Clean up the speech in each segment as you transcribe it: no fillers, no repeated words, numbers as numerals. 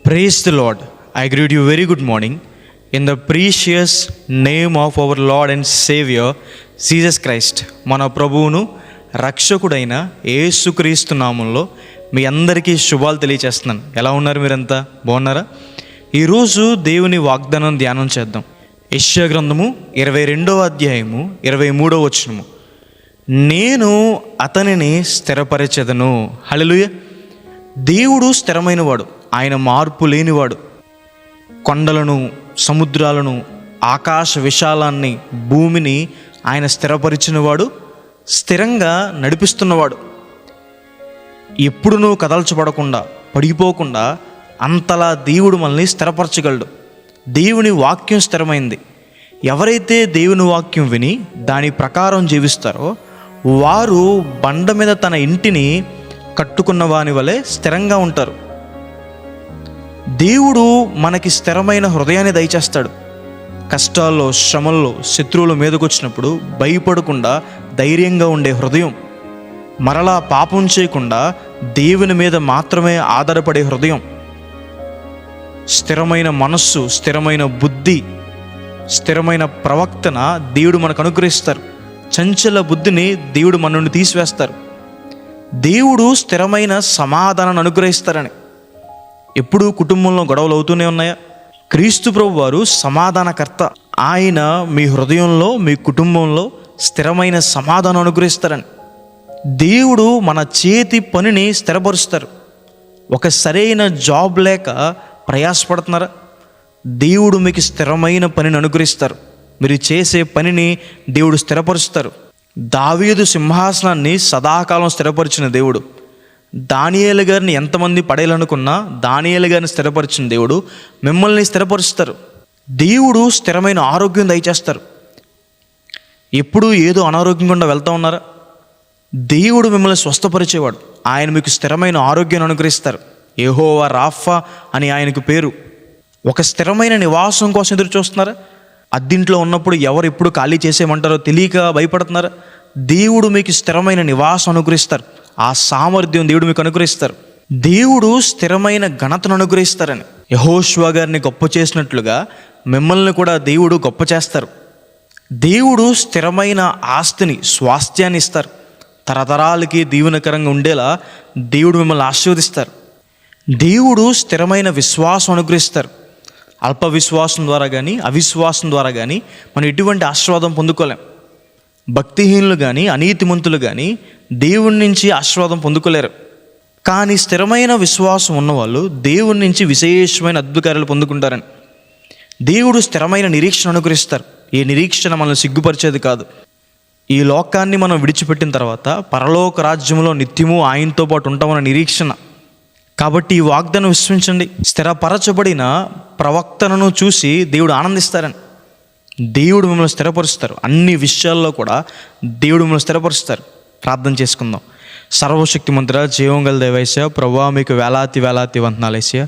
Praise the Lord. I greet you very good morning in the precious name of our Lord and Savior Jesus Christ. మన ప్రభువును రక్షకుడైన యేసుక్రీస్తు నామంలో మీ అందరికీ శుభాలు తెలియచేస్తున్నాను. ఎలా ఉన్నారు మీరంతా? బాగున్నారా? ఈరోజు దేవుని వాగ్దానం ధ్యానం చేద్దాం. యెషయా గ్రంథము 22వ అధ్యాయము 23వ వచనము. నేను అతనిని స్థిరపరచెదను. హల్లెలూయా. దేవుడు స్థిరమైనవాడు, ఆయన మార్పు లేనివాడు. కొండలను, సముద్రాలను, ఆకాశ విశాలాన్ని, భూమిని ఆయన స్థిరపరిచినవాడు, స్థిరంగా నడిపిస్తున్నవాడు. ఎప్పుడునూ కదల్చబడకుండా, పడిపోకుండా అంతలా దేవుడు మనల్ని స్థిరపరచగలడు. దేవుని వాక్యం స్థిరమైంది. ఎవరైతే దేవుని వాక్యం విని దాని ప్రకారం జీవిస్తారో వారు బండ మీద తన ఇంటిని కట్టుకున్న వాని వలె స్థిరంగా ఉంటారు. దేవుడు మనకి స్థిరమైన హృదయాన్ని దయచేస్తాడు. కష్టాల్లో, శ్రమల్లో, శత్రువుల మీదకు వచ్చినప్పుడు భయపడకుండా ధైర్యంగా ఉండే హృదయం, మరలా పాపం చేయకుండా దేవుని మీద మాత్రమే ఆధారపడే హృదయం, స్థిరమైన మనస్సు, స్థిరమైన బుద్ధి, స్థిరమైన ప్రవర్తన దేవుడు మనకు అనుగ్రహిస్తారు. చంచల బుద్ధిని దేవుడు మన నుండి తీసివేస్తారు. దేవుడు స్థిరమైన సమాధానాన్ని అనుగ్రహిస్తారని. ఎప్పుడూ కుటుంబంలో గొడవలు అవుతూనే ఉన్నాయా? క్రీస్తు ప్రభు వారు సమాధానకర్త. ఆయన మీ హృదయంలో, మీ కుటుంబంలో స్థిరమైన సమాధానం అనుగ్రహిస్తారని. దేవుడు మన చేతి పనిని స్థిరపరుస్తారు. ఒక సరైన జాబ్ లేక ప్రయాసపడుతున్నారా? దేవుడు మీకు స్థిరమైన పనిని అనుగ్రహిస్తారు. మీరు చేసే పనిని దేవుడు స్థిరపరుస్తారు. దావీదు సింహాసనాన్ని సదాకాలం స్థిరపరిచిన దేవుడు. దానియేలు గారిని ఎంతమంది పడేయాలనుకున్నా దానియేలు గారిని స్థిరపరిచిన దేవుడు మిమ్మల్ని స్థిరపరుస్తారు. దేవుడు స్థిరమైన ఆరోగ్యం దయచేస్తారు. ఎప్పుడూ ఏదో అనారోగ్యం గుండా వెళ్తూ ఉన్నారా? దేవుడు మిమ్మల్ని స్వస్థపరిచేవాడు. ఆయన మీకు స్థిరమైన ఆరోగ్యాన్ని అనుగ్రహిస్తారు. యెహోవా రాఫా అని ఆయనకు పేరు. ఒక స్థిరమైన నివాసం కోసం ఎదురు చూస్తున్నారా? అద్దింట్లో ఉన్నప్పుడు ఎవరు ఎప్పుడు ఖాళీ చేసేయమంటారో తెలియక భయపడుతున్నారా? దేవుడు మీకు స్థిరమైన నివాసం అనుగ్రహిస్తారు. ఆ సామర్థ్యం దేవుడు మీకు అనుగ్రహిస్తారు. దేవుడు స్థిరమైన ఘనతను అనుగ్రహిస్తారని. యెహోషువ గారిని గొప్ప చేసినట్లుగా మిమ్మల్ని కూడా దేవుడు గొప్ప చేస్తారు. దేవుడు స్థిరమైన ఆస్తిని, స్వాస్థ్యాన్ని ఇస్తారు. తరతరాలకి దీవెనకరంగా ఉండేలా దేవుడు మిమ్మల్ని ఆశీర్వదిస్తారు. దేవుడు స్థిరమైన విశ్వాసం అనుగ్రహిస్తారు. అల్ప విశ్వాసం ద్వారా కానీ, అవిశ్వాసం ద్వారా కానీ మనం ఎటువంటి ఆశీర్వాదం పొందుకోలేం. భక్తిహీనులు కానీ, అనీతిమంతులు కానీ దేవుని నుంచి ఆశీర్వాదం పొందుకోలేరు. కానీ స్థిరమైన విశ్వాసం ఉన్నవాళ్ళు దేవుని నుంచి విశేషమైన అద్భుతాలు పొందుకుంటారని. దేవుడు స్థిరమైన నిరీక్షణ అనుగ్రహిస్తారు. ఈ నిరీక్షణ మనల్ని సిగ్గుపరిచేది కాదు. ఈ లోకాన్ని మనం విడిచిపెట్టిన తర్వాత పరలోక రాజ్యంలో నిత్యము ఆయనతో పాటు ఉంటామన్న నిరీక్షణ. కాబట్టి ఈ వాగ్దానం విశ్వసించండి. స్థిరపరచబడిన ప్రవక్తను చూసి దేవుడు ఆనందిస్తారని. దేవుడు మిమ్మల్ని స్థిరపరుస్తారు. అన్ని విషయాల్లో కూడా దేవుడు మిమ్మల్ని స్థిరపరుస్తారు. ప్రార్థన చేసుకుందాం. సర్వశక్తిమంతుడా, జీవం గల దేవైసయ్యా, ప్రభువా మీకు వేలాది వేలాది వందనాలేసయ్యా.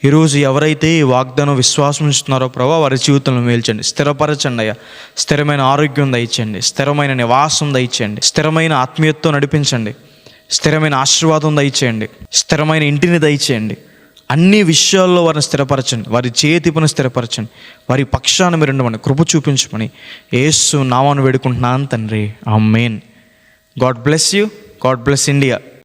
ఈరోజు ఎవరైతే ఈ వాగ్దానం విశ్వాసం ఉంచుతున్నారో ప్రభువా వారి జీవితంలో మేల్చండి, స్థిరపరచండి అయ్యా. స్థిరమైన ఆరోగ్యం దయచేయండి, స్థిరమైన నివాసం దయచేయండి, స్థిరమైన ఆత్మీయతతో నడిపించండి, స్థిరమైన ఆశీర్వాదం దయచేయండి, స్థిరమైన ఇంటిని దయచేయండి. అన్ని విషయాల్లో వారిని స్థిరపరచండి, వారి చేతి పని స్థిరపరచండి, వారి పక్షాన మీరు ఉండమని కృప చూపించమని యేసు నామమున వేడుకుంటున్నాను తండ్రి. Amen. God bless you. God bless India.